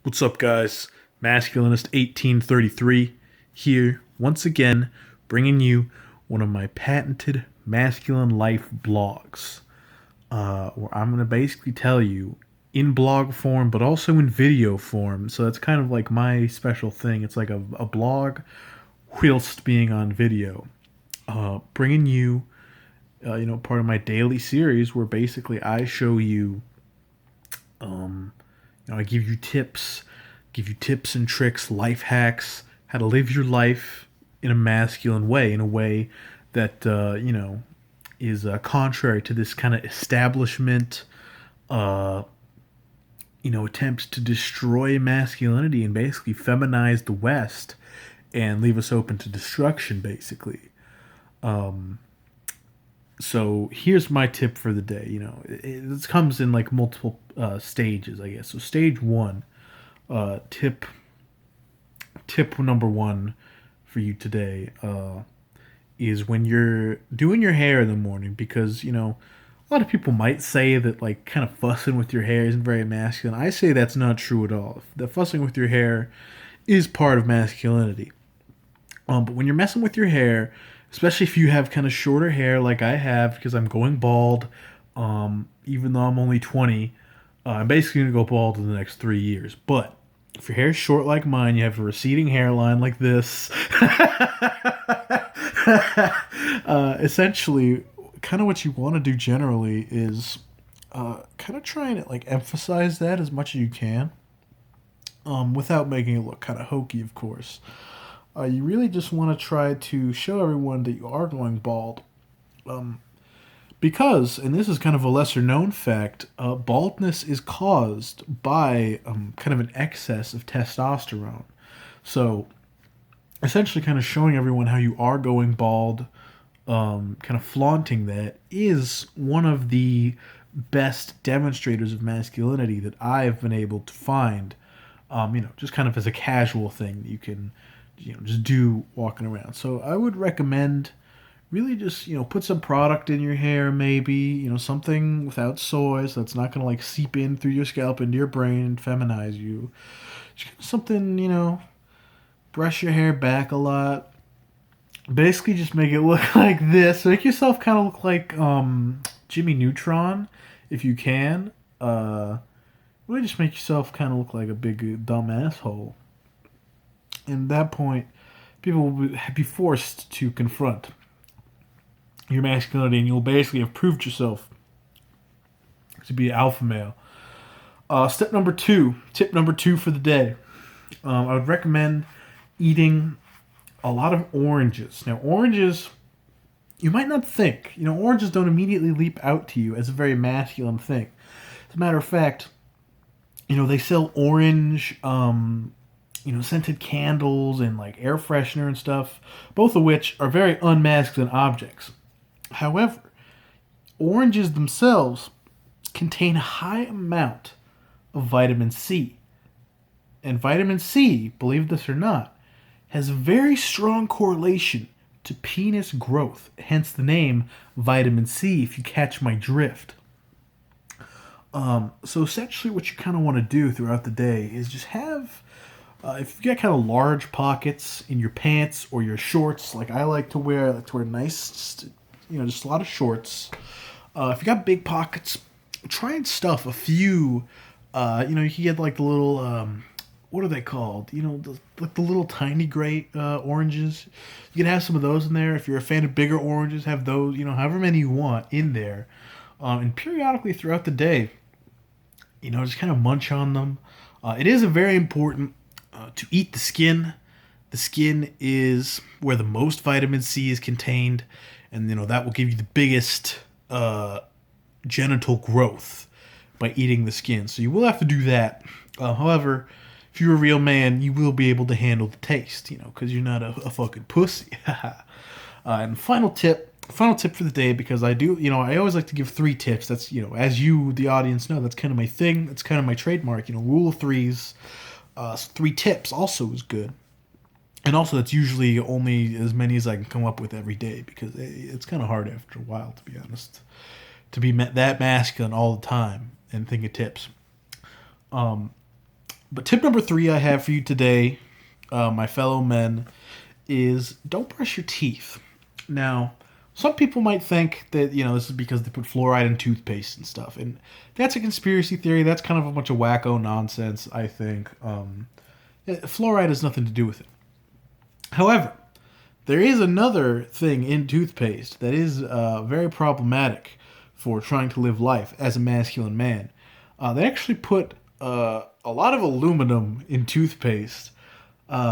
What's up, guys? Masculinist 1833 here once again, bringing you one of my patented masculine life blogs, where I'm going to basically tell you in blog form, but also in video form. So that's kind of like my special thing. It's like a blog whilst being on video, bringing you, part of my daily series where basically I show you I give you tips and tricks, life hacks, how to live your life in a masculine way, in a way that is contrary to this kind of establishment, uh, attempts to destroy masculinity and basically feminize the West and leave us open to destruction, basically. So here's my tip for the day. It comes in like multiple stages, I guess. So stage one, tip number one for you today is when you're doing your hair in the morning, because a lot of people might say that like kind of fussing with your hair isn't very masculine. I say that's not true at all. The fussing with your hair is part of masculinity. But when you're messing with your hair, especially if you have kind of shorter hair like I have, because I'm going bald, even though I'm only 20, I'm basically going to go bald in the next 3 years. But if your hair is short like mine, you have a receding hairline like this. Essentially, kind of what you want to do generally is kind of trying to like emphasize that as much as you can, without making it look kind of hokey, of course. You really just want to try to show everyone that you are going bald. Because, and this is kind of a lesser known fact, baldness is caused by kind of an excess of testosterone. So, essentially, kind of showing everyone how you are going bald, kind of flaunting that, is one of the best demonstrators of masculinity that I've been able to find. Just kind of as a casual thing that you can just do walking around. So I would recommend really just put some product in your hair, maybe something without soy, so it's not gonna like seep in through your scalp into your brain and feminize you. Just something, brush your hair back a lot. Basically, just make it look like this. Make yourself kind of look like Jimmy Neutron, if you can. Really, just make yourself kind of look like a big dumb asshole. And at that point, people will be forced to confront your masculinity, and you'll basically have proved yourself to be an alpha male. Tip number two for the day. I would recommend eating a lot of oranges. Now, oranges, you might not think, oranges don't immediately leap out to you as a very masculine thing. As a matter of fact, they sell orange, scented candles and like air freshener and stuff, both of which are very unmasculine objects. However, oranges themselves contain a high amount of vitamin C. And vitamin C, believe this or not, has a very strong correlation to penis growth, hence the name vitamin C, if you catch my drift. So essentially what you kind of want to do throughout the day is just have if you got kind of large pockets in your pants or your shorts, like I like to wear nice, just a lot of shorts. If you got big pockets, try and stuff a few. You can get like the little, what are they called? Like the little tiny gray oranges. You can have some of those in there. If you're a fan of bigger oranges, have those. However many you want in there, and periodically throughout the day, just kind of munch on them. It is a very important to eat the skin. The skin is where the most vitamin C is contained, and that will give you the biggest genital growth by eating the skin. So you will have to do that. However, if you're a real man, you will be able to handle the taste, because you're not a fucking pussy. And final tip for the day, because I do, I always like to give 3 tips. That's, as you, the audience, know, that's kind of my thing. That's kind of my trademark. Rule of threes. 3 tips also is good. And also, that's usually only as many as I can come up with every day, because it's kind of hard after a while, to be honest, to be that masculine all the time and think of tips. But tip number 3 I have for you today, my fellow men, is don't brush your teeth. Now, some people might think that, this is because they put fluoride in toothpaste and stuff. And that's a conspiracy theory. That's kind of a bunch of wacko nonsense, I think. Fluoride has nothing to do with it. However, there is another thing in toothpaste that is very problematic for trying to live life as a masculine man. They actually put a lot of aluminum in toothpaste,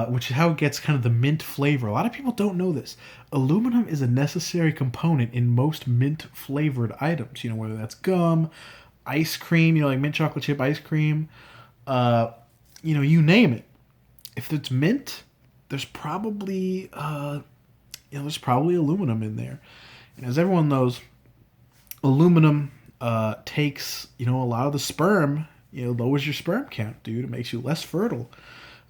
which is how it gets kind of the mint flavor. A lot of people don't know this. Aluminum is a necessary component in most mint flavored items. Whether that's gum, ice cream, like mint chocolate chip ice cream, you name it. If it's mint, there's probably aluminum in there. And as everyone knows, aluminum takes a lot of the sperm. Lowers your sperm count, dude. It makes you less fertile.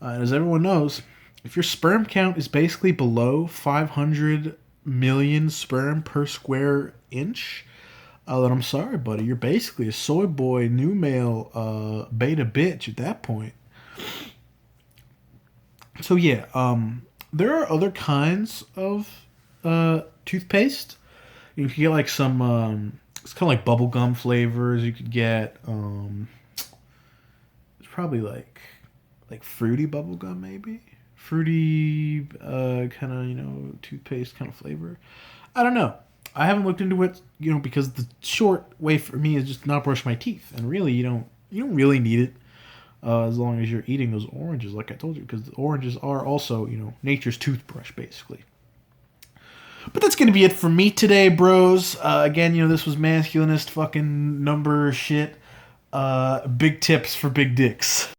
And as everyone knows, if your sperm count is basically below 500 million sperm per square inch, then I'm sorry, buddy. You're basically a soy boy, new male, beta bitch at that point. So yeah, there are other kinds of toothpaste. You can get like some, it's kind of like bubblegum flavors. You could get, it's probably like fruity bubblegum maybe. Fruity kind of, toothpaste kind of flavor. I don't know. I haven't looked into it, because the short way for me is just not brush my teeth. And really, you don't really need it. As long as you're eating those oranges, like I told you, because the oranges are also, nature's toothbrush, basically. But that's going to be it for me today, bros. Again, this was masculinist fucking number shit. Big tips for big dicks.